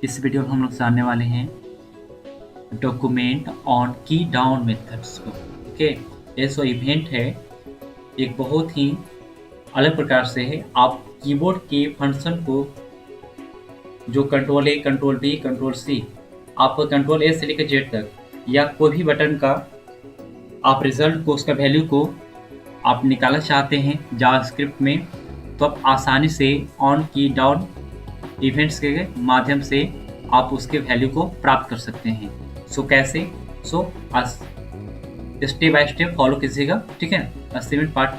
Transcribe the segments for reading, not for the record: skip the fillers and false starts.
इस वीडियो में हम लोग जानने वाले हैं डॉक्यूमेंट ऑन की डाउन मेथड्स को। ओके, ये सो इवेंट है, एक बहुत ही अलग प्रकार से है। आप कीबोर्ड के फंक्शन को जो control A, control B, control C, आप कंट्रोल ए से लेकर जेड तक या कोई भी बटन का आप रिजल्ट को, उसका वैल्यू को आप निकालना चाहते हैं जावास्क्रिप्ट में, तो आप आसानी से ऑन की डाउन इवेंट्स के माध्यम से आप उसके वैल्यू को प्राप्त कर सकते हैं। सो कैसे? So step by step follow कीजिएगा, ठीक है। असाइनमेंट पार्ट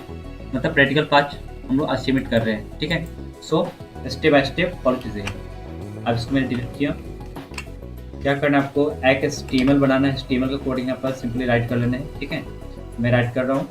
मतलब प्रैक्टिकल पार्ट हम लोग असाइनमेंट कर रहे हैं, ठीक है। So step by step follow कीजिएगा। अब इसको मैंने डिलीट किया। क्या करना है आपको? एक HTML बनाना है। HTML का कोडिंग यहाँ पर सिंपली राइट कर लेना है, ठीक है। मैं राइट कर रहा हूँ।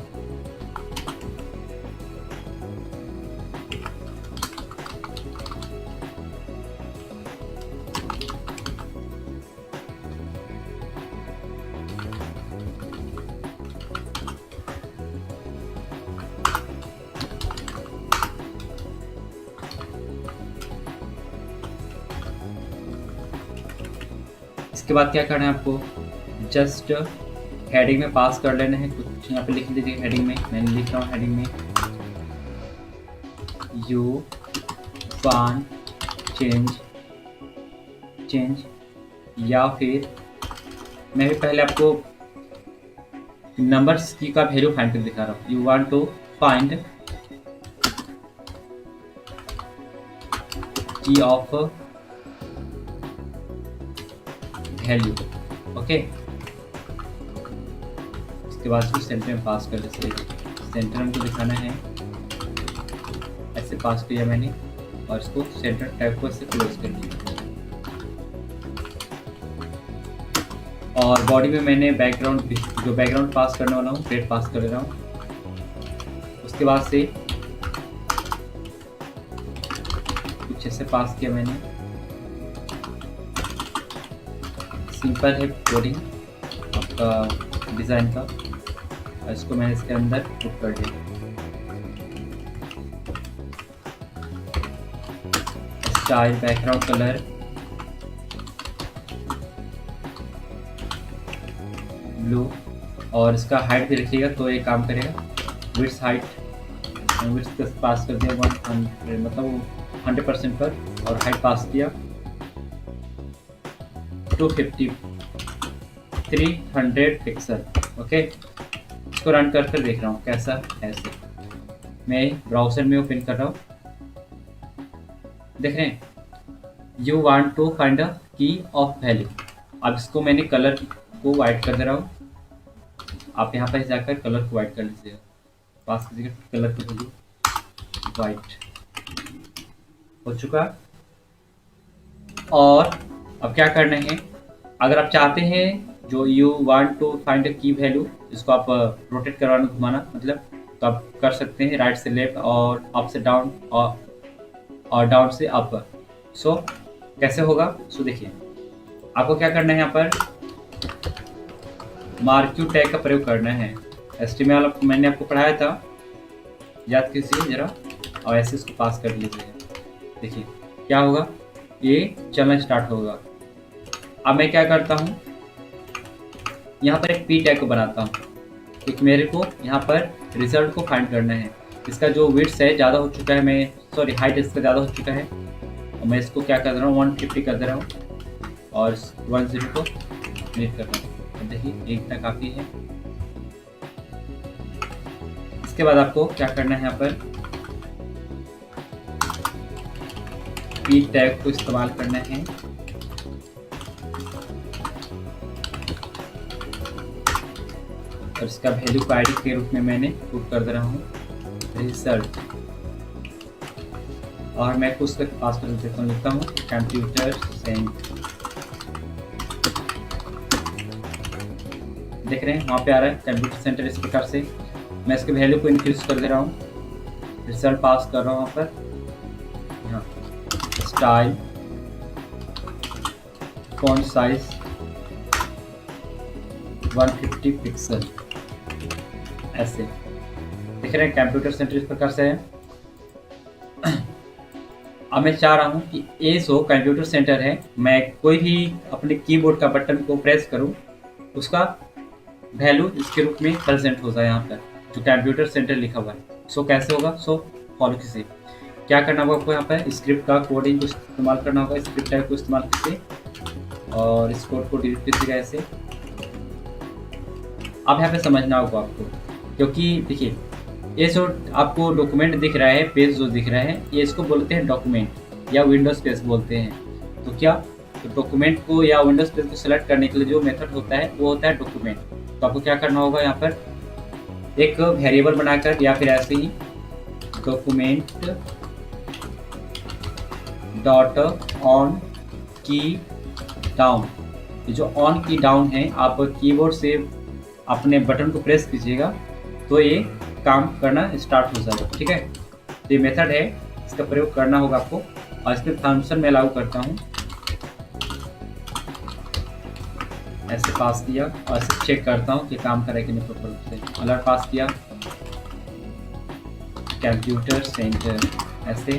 इसके बाद क्या करना है आपको? जस्ट हेडिंग में पास कर लेना है कुछ। यहाँ पे लिख लीजिए हेडिंग में, मैंने लिख रहा हूँ हेडिंग में यू वांट चेंज, या फिर मैं भी पहले आपको नंबर्स की का वैल्यू फाइंड कर दिखा रहा हूँ। यू वांट टू फाइंड की ऑफ वैल्यू, ओके। इसके बाद इसको सेंटर में पास कर लेते हैं। सेंटर हमको दिखाना है, ऐसे पास किया मैंने, और इसको सेंटर टैब को ऐसे क्लोज कर दिया। और बॉडी में मैंने बैकग्राउंड पास करने वाला हूँ, रेड पास कर ले रहा हूँ। उसके बाद से कुछ ऐसे पास किया मैंने, सिंपल है कोडिंग आपका डिज़ाइन का। और इसको मैंने इसके अंदर पुट कर दिया। स्टाइल, बैकग्राउंड कलर ब्लू, और इसका हाइट भी रखिएगा तो ये काम करेगा। विड्थ हाइट, विड्थ पास कर दिया 100, मतलब 100% पर, और हाइट पास किया 250, 300 पिक्सल, ओके। इसको रन कर देख रहा हूँ कैसा है। ऐसे मैं ब्राउज़र में ओपन कर रहा हूँ, देख रहे हैं you want to find a key of value. अब इसको मैंने कलर को वाइट कर दे रहा हूँ। आप यहाँ पर जाकर कलर को वाइट कर लीजिएगा, पास कीजिएगा कलर की वैल्यू वाइट हो चुका। और अब क्या करना है? अगर आप चाहते हैं जो you want to find a key value, इसको आप रोटेट करवाना, घुमाना मतलब, तो आप कर सकते हैं राइट से लेफ्ट और अप से डाउन और डाउन से अप। सो कैसे होगा? सो देखिए, आपको क्या करना है, यहाँ पर मार्क्यू टैग का प्रयोग करना है। HTML मैंने आपको पढ़ाया था, याद कीजिए जरा, और ऐसे इसको पास कर लीजिएगा। देखिए क्या होगा, ये चलना स्टार्ट होगा। अब मैं क्या करता हूँ, यहाँ पर एक पी टैग को बनाता हूँ। एक मेरे को यहाँ पर रिजल्ट को फाइंड करना है। इसका जो विड्थ है ज़्यादा हो चुका है, मैं सॉरी हाइट इसका ज़्यादा हो चुका है, और मैं इसको क्या कर रहा हूँ 150 कर दे रहा हूँ, और 10 को क्लिक कर रहा हूँ। अब देखिए एक तक काफ़ी है। इसके बाद आपको क्या करना है, यहाँ पर पी टैग को इस्तेमाल करना है। और इसका वैल्यू को आईडी के रूप में मैंने पुट कर दे रहा हूँ रिजल्ट, और मैं कुछ तक पास कर देता हूँ, लिखता हूँ कंप्यूटर सेंटर। देख रहे हैं वहाँ पे आ रहा है कंप्यूटर सेंटर। इस प्रकार से मैं इसके वैल्यू को इंक्रीज कर दे रहा हूँ, रिजल्ट पास कर रहा हूँ वहाँ पर। यहाँ स्टाइल, फॉन्ट साइज 150 पिक्सल, ऐसे देख रहे हैं कंप्यूटर सेंटर इस प्रकार से है। अब मैं चाह रहा हूँ कि ये जो कंप्यूटर सेंटर है, मैं कोई भी अपने कीबोर्ड का बटन को प्रेस करूँ, उसका वैल्यू इसके रूप में प्रेजेंट हो जाए यहाँ पर जो कंप्यूटर सेंटर लिखा हुआ है। सो कैसे होगा? सो फॉलो कीजिए। क्या करना होगा आपको? यहाँ पर स्क्रिप्ट का कोडिंग को इस्तेमाल करना होगा, स्क्रिप्ट टाइप को इस्तेमाल कीजिए और इस कोड को डिलीट कीजिएगा ऐसे। अब यहाँ पे समझना होगा आपको, क्योंकि देखिए ये जो आपको डॉक्यूमेंट दिख रहा है, पेज जो दिख रहा है, ये इसको बोलते हैं डॉक्यूमेंट या विंडोज पेज बोलते हैं। तो क्या, तो डॉक्यूमेंट को या विंडोज पेज को सेलेक्ट करने के लिए जो मेथड होता है वो होता है डॉक्यूमेंट। तो आपको क्या करना होगा, यहाँ पर एक वेरिएबल बनाकर या फिर ऐसे ही डॉक्यूमेंट डॉट ऑन की डाउन, ये जो ऑन की डाउन है, आप कीबोर्ड से अपने बटन को प्रेस कीजिएगा तो ये काम करना स्टार्ट हो जाएगा। ठीक है, तो ये मेथड है, इसका प्रयोग करना होगा आपको। और इसमें फंक्शन में लागू करता हूँ, ऐसे पास किया और ऐसे चेक करता हूँ कि काम करे कि नहीं प्रॉपर रूप से। अलर्ट पास किया, कंप्यूटर सेंटर, ऐसे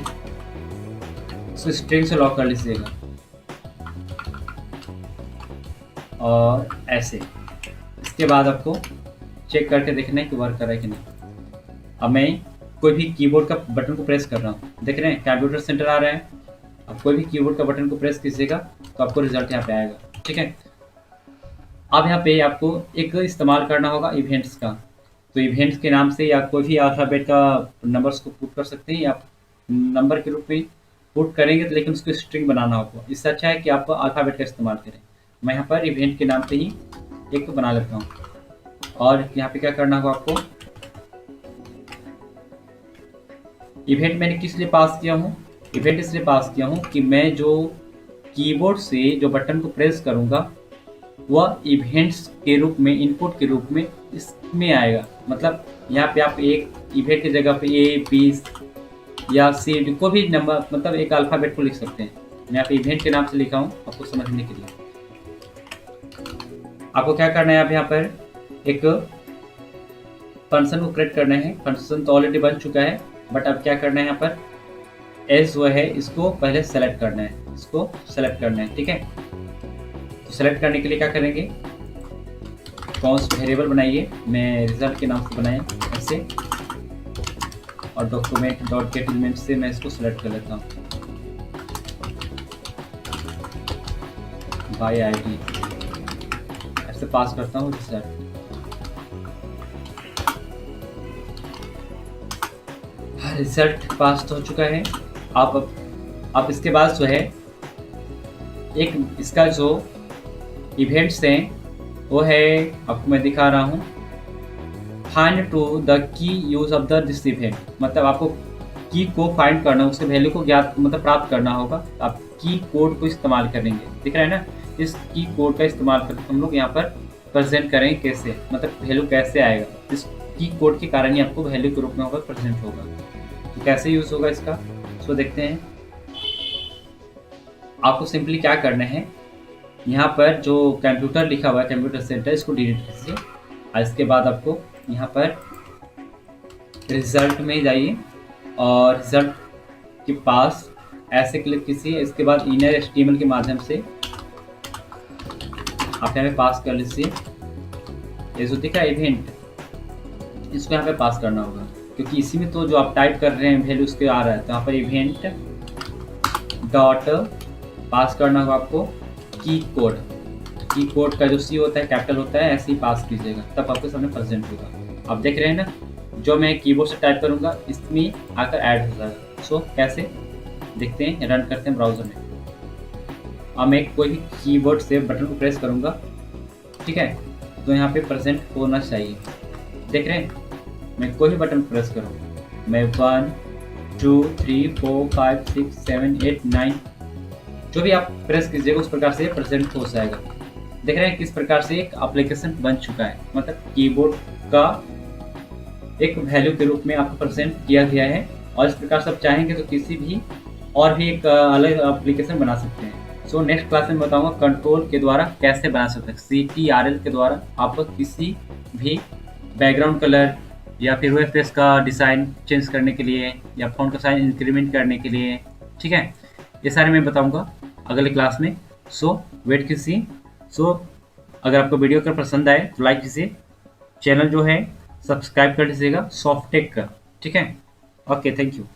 इसको स्ट्रिंग से लॉक कर लीजिएगा और ऐसे। इसके बाद आपको चेक करके देखना है कि वर्क कर रहा है कि नहीं। अब मैं कोई भी कीबोर्ड का बटन को प्रेस कर रहा हूँ, देख रहे हैं कंप्यूटर सेंटर आ रहा है। अब कोई भी कीबोर्ड का बटन को प्रेस कीजिएगा तो आपको रिजल्ट यहाँ पे आएगा। ठीक है, अब यहाँ पे आपको एक इस्तेमाल करना होगा इवेंट्स का। तो इवेंट्स के नाम से या कोई भी अल्फ़ाबेट का नंबर्स को पुट कर सकते हैं, या नंबर के रूप में पुट करेंगे तो लेकिन उसको स्ट्रिंग बनाना होगा। इससे अच्छा है कि आप अल्फ़ाबेट का इस्तेमाल करें। मैं यहाँ पर इवेंट के नाम से ही एक बना लेता हूँ। और यहाँ पे क्या करना होगा आपको, इवेंट मैंने किस लिए पास किया हूँ? इवेंट इसलिए पास किया हूँ कि मैं जो कीबोर्ड से जो बटन को प्रेस करूँगा वह इवेंट्स के रूप में, इनपुट के रूप में इसमें आएगा। मतलब यहाँ पे आप एक इवेंट की जगह पे ए, बी या सी, कोई भी नंबर, मतलब एक अल्फ़ाबेट को लिख सकते हैं। मैं यहाँ पे इवेंट के नाम से लिखा हूँ आपको समझने के लिए। आपको क्या करना है, आप यहाँ पर एक फंक्शन को क्रिएट करना है। फंक्शन तो ऑलरेडी बन चुका है, बट अब क्या करना है, यहाँ पर एस जो है इसको पहले सेलेक्ट करना है, इसको सेलेक्ट करना है। ठीक है, तो सेलेक्ट करने के लिए क्या करेंगे, कॉन्स्ट वेरिएबल बनाइए। मैं रिजल्ट के नाम से बनाया ऐसे, और डॉक्यूमेंट डॉट गेट एलिमेंट से मैं इसको सेलेक्ट कर लेता हूँ बाय आईडी, ऐसे पास करता हूँ रिजल्ट। रिजल्ट पास हो चुका है। आप इसके बाद जो है एक इसका जो इवेंट्स हैं वो है, आपको मैं दिखा रहा हूँ, find to the key use of the this event. मतलब आपको की को फाइंड करना, उसके वैल्यू को ज्ञात मतलब प्राप्त करना होगा। आप की कोड को इस्तेमाल करेंगे, दिख रहा है ना, इस की कोड का इस्तेमाल करके हम लोग यहाँ पर प्रेजेंट करेंगे कैसे, मतलब वैल्यू कैसे आएगा। इस की कोड के कारण ही आपको वैल्यू के रूप में होगा, प्रेजेंट होगा। तो कैसे यूज़ होगा इसका, सो देखते हैं। आपको सिंपली क्या करना है, यहाँ पर जो कंप्यूटर लिखा हुआ है कंप्यूटर सेंटर, इसको डिलीट कीजिए। और इसके बाद आपको यहाँ पर रिजल्ट में जाइए और रिजल्ट के पास ऐसे क्लिक कीजिए। इसके बाद इनर एचटीएमएल के माध्यम से आप यहाँ पे पास कर लीजिए। ये जो दिखा इवेंट, इसको यहाँ पे पास करना होगा, क्योंकि इसी में तो जो आप टाइप कर रहे हैं वैल्यू उसके आ रहा है। तो यहाँ पर इवेंट डॉट पास करना होगा आपको की कोड। की कोड का जो सी होता है कैपिटल होता है, ऐसे ही पास कीजिएगा, तब आपके सामने प्रेजेंट होगा। आप देख रहे हैं ना, जो मैं कीबोर्ड से टाइप करूँगा इसमें आकर ऐड हो जाएगा। सो कैसे देखते हैं, रन करते हैं ब्राउज़र में। अब मैं कोई भी कीबोर्ड से बटन को प्रेस करूँगा, ठीक है, तो यहाँ पे प्रेजेंट होना चाहिए। देख रहे हैं, मैं कोई भी बटन प्रेस करूँ, मैं 1 2 3 4 5 6 7 8 9 जो भी आप प्रेस कीजिएगा उस प्रकार से प्रेजेंट हो जाएगा। देख रहे हैं किस प्रकार से एक एप्लीकेशन बन चुका है, मतलब कीबोर्ड का एक वैल्यू के रूप में आपको प्रेजेंट किया गया है। और इस प्रकार से आप चाहेंगे तो किसी भी और भी एक अलग एप्लीकेशन बना सकते हैं। सो नेक्स्ट क्लास में बताऊंगा कंट्रोल के द्वारा कैसे बना सकते हैं। CTRL के द्वारा आप किसी भी बैकग्राउंड कलर या फिर वेब पेज का डिज़ाइन चेंज करने के लिए, या फ़ॉन्ट का साइज इंक्रीमेंट करने के लिए, ठीक है, ये सारे मैं बताऊंगा अगले क्लास में। सो वेट कीजिए। सो अगर आपको वीडियो अगर पसंद आए तो लाइक कीजिए, चैनल जो है सब्सक्राइब कर लीजिएगा सॉफ्टेक का। ठीक है, ओके, थैंक यू।